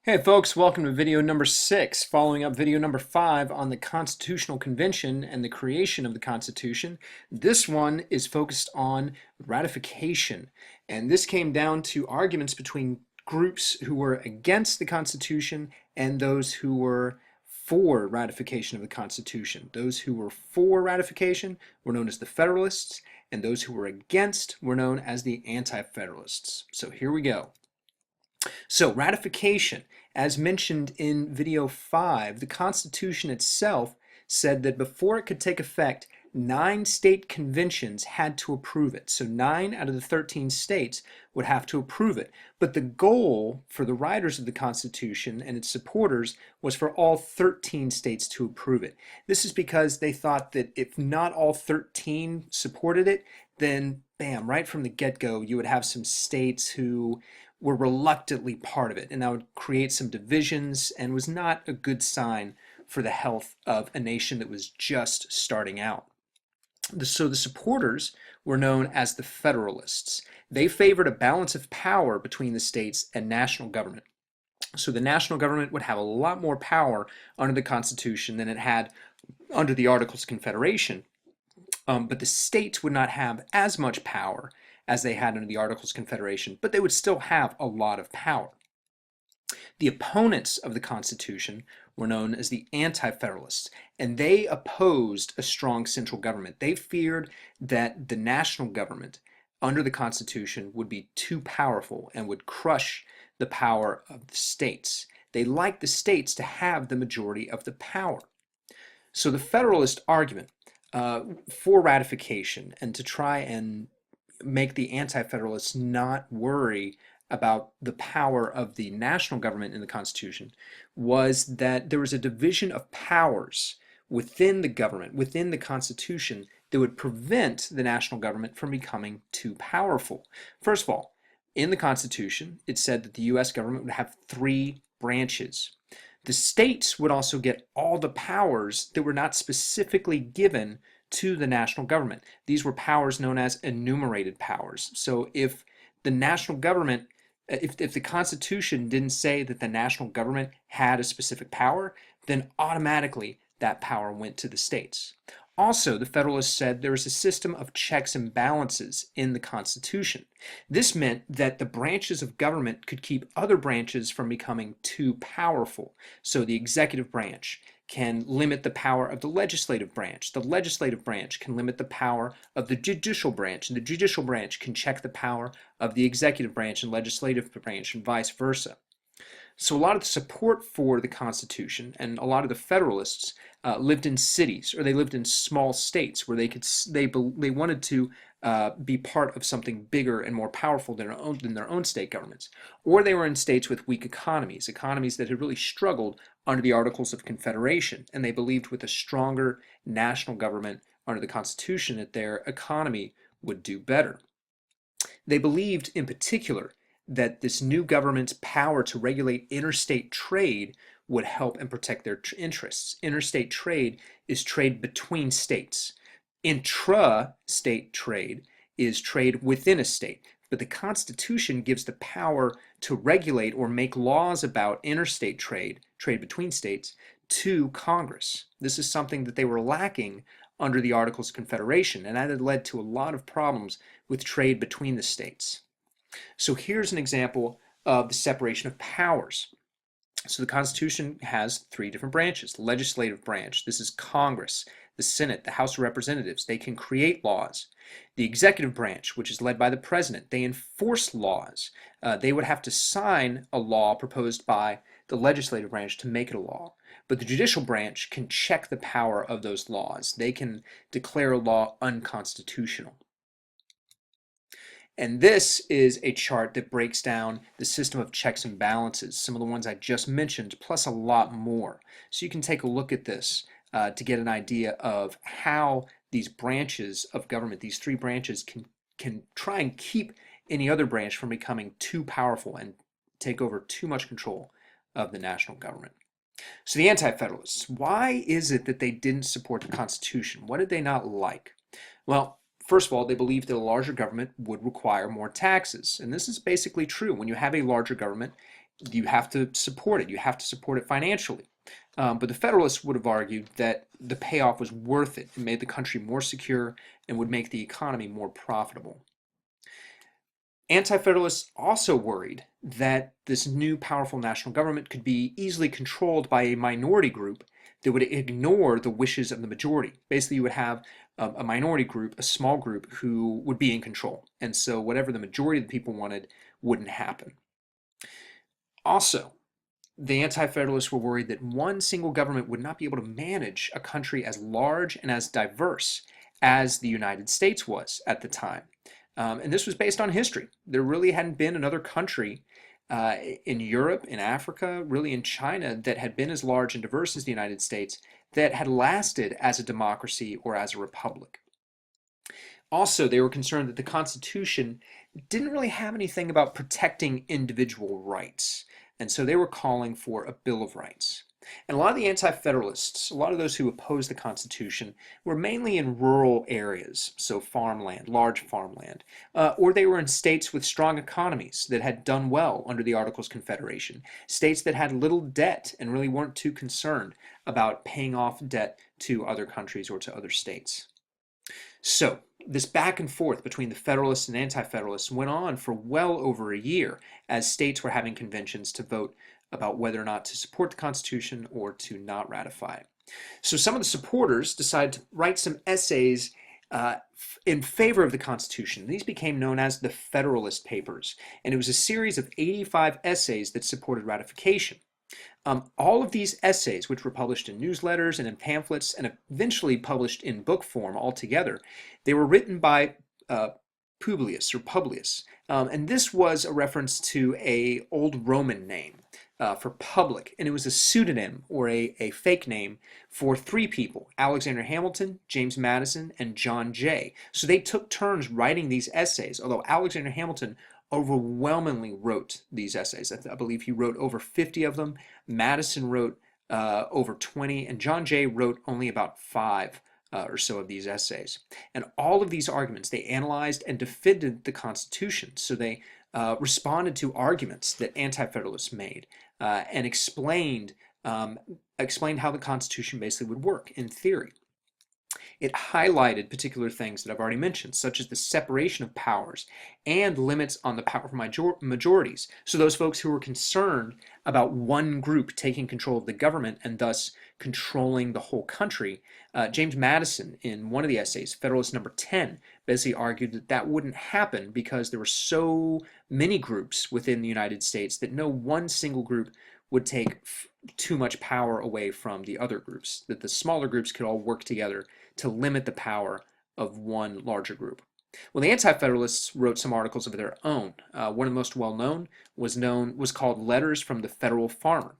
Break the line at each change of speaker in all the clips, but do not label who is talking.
Hey folks, welcome to video number 6, following up video number 5 on the Constitutional Convention and the creation of the Constitution. This one is focused on ratification, and this came down to arguments between groups who were against the Constitution and those who were for ratification of the Constitution. Those who were for ratification were known as the Federalists, and those who were against were known as the Anti-Federalists. So here we go. So ratification, as mentioned in video 5, the Constitution itself said that before it could take effect, 9 state conventions had to approve it. So 9 out of the 13 states would have to approve it. But the goal for the writers of the Constitution and its supporters was for all 13 states to approve it. This is because they thought that if not all 13 supported it, then bam, right from the get-go, you would have some states who were reluctantly part of it, and that would create some divisions and was not a good sign for the health of a nation that was just starting out. So the supporters were known as the Federalists. They favored a balance of power between the states and national government. So the national government would have a lot more power under the Constitution than it had under the Articles of Confederation, but the states would not have as much power as they had under the Articles of Confederation, but they would still have a lot of power. The opponents of the Constitution were known as the Anti-Federalists, and they opposed a strong central government. They feared that the national government under the Constitution would be too powerful and would crush the power of the states. They liked the states to have the majority of the power. So the Federalist argument for ratification and to try and make the Anti-Federalists not worry about the power of the national government in the Constitution was that there was a division of powers within the government, within the Constitution, that would prevent the national government from becoming too powerful. First of all, in the Constitution, it said that the U.S. government would have 3 branches. The states would also get all the powers that were not specifically given to the national government. These were powers known as enumerated powers. So if the national government, if the Constitution didn't say that the national government had a specific power, then automatically that power went to the states. Also, the Federalists said there was a system of checks and balances in the Constitution. This meant that the branches of government could keep other branches from becoming too powerful. So the executive branch can limit the power of the legislative branch. The legislative branch can limit the power of the judicial branch, and the judicial branch can check the power of the executive branch and legislative branch, and vice versa. So a lot of the support for the Constitution and a lot of the Federalists lived in cities, or they lived in small states where they wanted to be part of something bigger and more powerful than their own state governments. Or they were in states with weak economies, economies that had really struggled under the Articles of Confederation, and they believed with a stronger national government under the Constitution that their economy would do better. They believed in particular that this new government's power to regulate interstate trade would help and protect their interests. Interstate trade is trade between states. Intra-state trade is trade within a state. But the Constitution gives the power to regulate or make laws about interstate trade, trade between states, to Congress. This is something that they were lacking under the Articles of Confederation, and that had led to a lot of problems with trade between the states. So here's an example of the separation of powers. So the Constitution has 3 different branches. The legislative branch, this is Congress, the Senate, the House of Representatives. They can create laws. The executive branch, which is led by the president, they enforce laws. They would have to sign a law proposed by the legislative branch to make it a law. But the judicial branch can check the power of those laws. They can declare a law unconstitutional. And this is a chart that breaks down the system of checks and balances, some of the ones I just mentioned, plus a lot more. So you can take a look at this to get an idea of how these branches of government, these 3 branches, can try and keep any other branch from becoming too powerful and take over too much control of the national government. So the Anti-Federalists, why is it that they didn't support the Constitution? What did they not like? Well, first of all, they believed that a larger government would require more taxes. And this is basically true. When you have a larger government, you have to support it. You have to support it financially. But the Federalists would have argued that the payoff was worth it. It made the country more secure and would make the economy more profitable. Anti-Federalists also worried that this new powerful national government could be easily controlled by a minority group that would ignore the wishes of the majority. Basically, you would have a minority group, a small group, who would be in control. And so whatever the majority of the people wanted wouldn't happen. Also, the Anti-Federalists were worried that one single government would not be able to manage a country as large and as diverse as the United States was at the time. And this was based on history. There really hadn't been another country in Europe, in Africa, really in China, that had been as large and diverse as the United States, that had lasted as a democracy or as a republic. Also, they were concerned that the Constitution didn't really have anything about protecting individual rights. And so they were calling for a Bill of Rights. And a lot of the Anti-Federalists, a lot of those who opposed the Constitution, were mainly in rural areas, so farmland, large farmland, or they were in states with strong economies that had done well under the Articles of Confederation, states that had little debt and really weren't too concerned about paying off debt to other countries or to other states. So, this back and forth between the Federalists and Anti-Federalists went on for well over a year as states were having conventions to vote about whether or not to support the Constitution or to not ratify it. So some of the supporters decided to write some essays in favor of the Constitution. These became known as the Federalist Papers, and it was a series of 85 essays that supported ratification. All of these essays, which were published in newsletters and in pamphlets and eventually published in book form altogether, they were written by Publius, and this was a reference to an old Roman name for public, and it was a pseudonym or a fake name for three people: Alexander Hamilton, James Madison, and John Jay. So they took turns writing these essays, although Alexander Hamilton overwhelmingly wrote these essays. I believe he wrote over 50 of them. Madison wrote over 20, and John Jay wrote only about 5 or so of these essays. And all of these arguments, they analyzed and defended the Constitution. So they responded to arguments that Anti-Federalists made and explained how the Constitution basically would work in theory. It highlighted particular things that I've already mentioned, such as the separation of powers and limits on the power of majorities. So those folks who were concerned about one group taking control of the government and thus controlling the whole country, James Madison, in one of the essays, Federalist number 10, basically argued that that wouldn't happen because there were so many groups within the United States that no one single group would take too much power away from the other groups, that the smaller groups could all work together to limit the power of one larger group. Well, the Anti-Federalists wrote some articles of their own. One of the most well-known was called Letters from the Federal Farmer.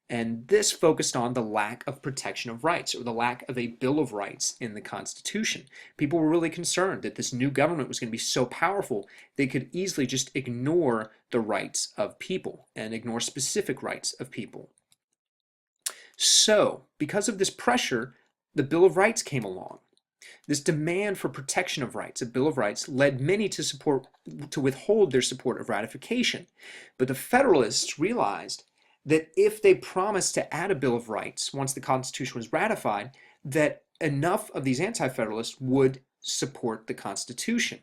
And this focused on the lack of protection of rights, or the lack of a Bill of Rights in the Constitution. People were really concerned that this new government was going to be so powerful they could easily just ignore the rights of people and ignore specific rights of people. So, because of this pressure, the Bill of Rights came along. This demand for protection of rights, a Bill of Rights, led many to withhold their support of ratification. But the Federalists realized that if they promised to add a Bill of Rights once the Constitution was ratified, that enough of these Anti-Federalists would support the Constitution.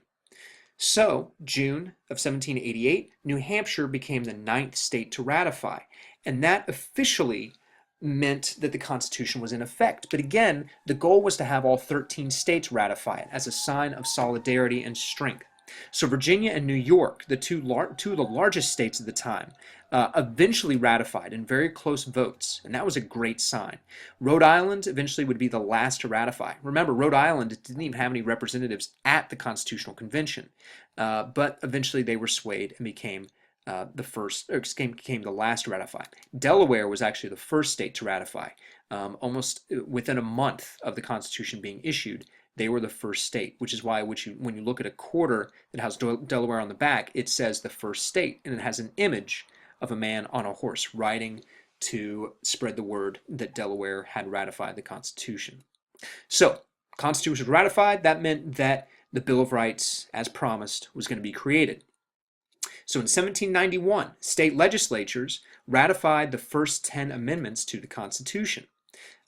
So, June of 1788, New Hampshire became the 9th state to ratify, and that officially meant that the Constitution was in effect. But again, the goal was to have all 13 states ratify it as a sign of solidarity and strength. So Virginia and New York, the two of the largest states at the time, eventually ratified in very close votes, and that was a great sign. Rhode Island eventually would be the last to ratify. Remember, Rhode Island didn't even have any representatives at the Constitutional Convention, but eventually they were swayed and became became the last to ratify. Delaware was actually the first state to ratify. Almost within a month of the Constitution being issued, they were the first state, which is why when you look at a quarter that has Delaware on the back, it says the first state, and it has an image of a man on a horse riding to spread the word that Delaware had ratified the Constitution. So, Constitution was ratified. That meant that the Bill of Rights, as promised, was going to be created. So in 1791, state legislatures ratified the first 10 amendments to the Constitution.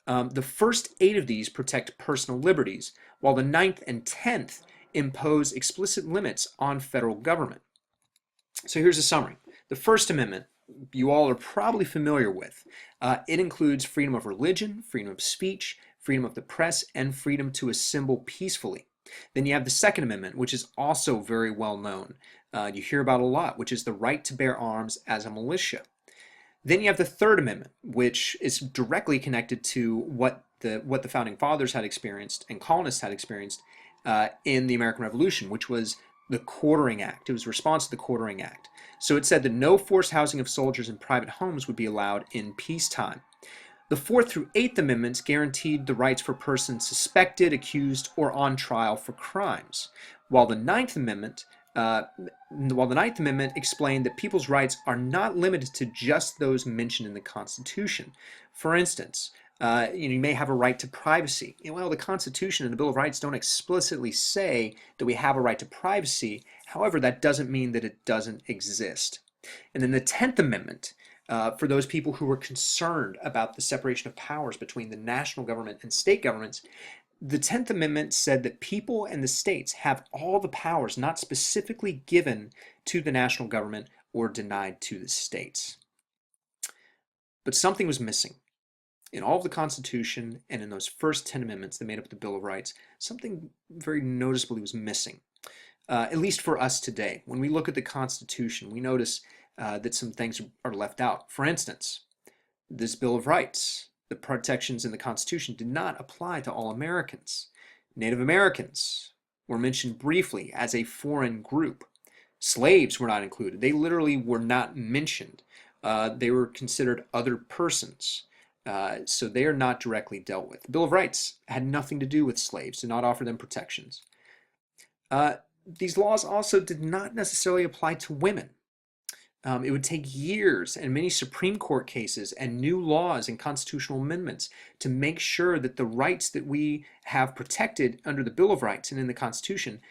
The first 8 of these protect personal liberties, while the 9th and 10th impose explicit limits on federal government. So here's a summary. The First Amendment, you all are probably familiar with. It includes freedom of religion, freedom of speech, freedom of the press, and freedom to assemble peacefully. Then you have the Second Amendment, which is also very well known. You hear about a lot, which is the right to bear arms as a militia. Then you have the Third Amendment, which is directly connected to what the Founding Fathers had experienced and colonists had experienced in the American Revolution, which was the Quartering Act. It was a response to the Quartering Act. So it said that no forced housing of soldiers in private homes would be allowed in peacetime. The Fourth through Eighth Amendments guaranteed the rights for persons suspected, accused, or on trial for crimes, while the Ninth Amendment explained that people's rights are not limited to just those mentioned in the Constitution. For instance, you may have a right to privacy. Well, the Constitution and the Bill of Rights don't explicitly say that we have a right to privacy. However, that doesn't mean that it doesn't exist. And then the 10th Amendment, for those people who were concerned about the separation of powers between the national government and state governments, the 10th Amendment said that people and the states have all the powers not specifically given to the national government or denied to the states. But something was missing. In all of the Constitution and in those first 10 amendments that made up the Bill of Rights, something very noticeably was missing, at least for us today. When we look at the Constitution, we notice that some things are left out. For instance, this Bill of Rights, the protections in the Constitution did not apply to all Americans. Native Americans were mentioned briefly as a foreign group. Slaves were not included. They literally were not mentioned. They were considered other persons. So they are not directly dealt with. The Bill of Rights had nothing to do with slaves, did not offer them protections. These laws also did not necessarily apply to women. It would take years and many Supreme Court cases and new laws and constitutional amendments to make sure that the rights that we have protected under the Bill of Rights and in the Constitution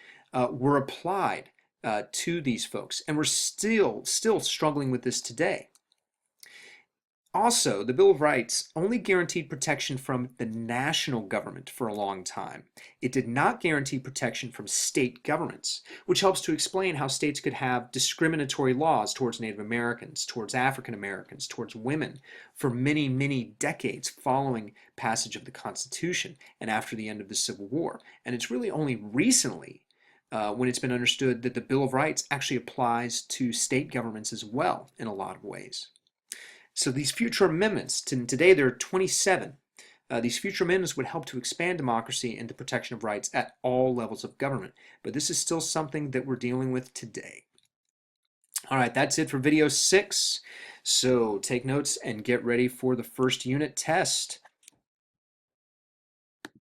were applied to these folks. And we're still struggling with this today. Also, the Bill of Rights only guaranteed protection from the national government for a long time. It did not guarantee protection from state governments, which helps to explain how states could have discriminatory laws towards Native Americans, towards African Americans, towards women for many, many decades following passage of the Constitution and after the end of the Civil War. And it's really only recently when it's been understood that the Bill of Rights actually applies to state governments as well in a lot of ways. So these future amendments, today there are 27. These future amendments would help to expand democracy and the protection of rights at all levels of government. But this is still something that we're dealing with today. All right, that's it for video 6. So take notes and get ready for the first unit test.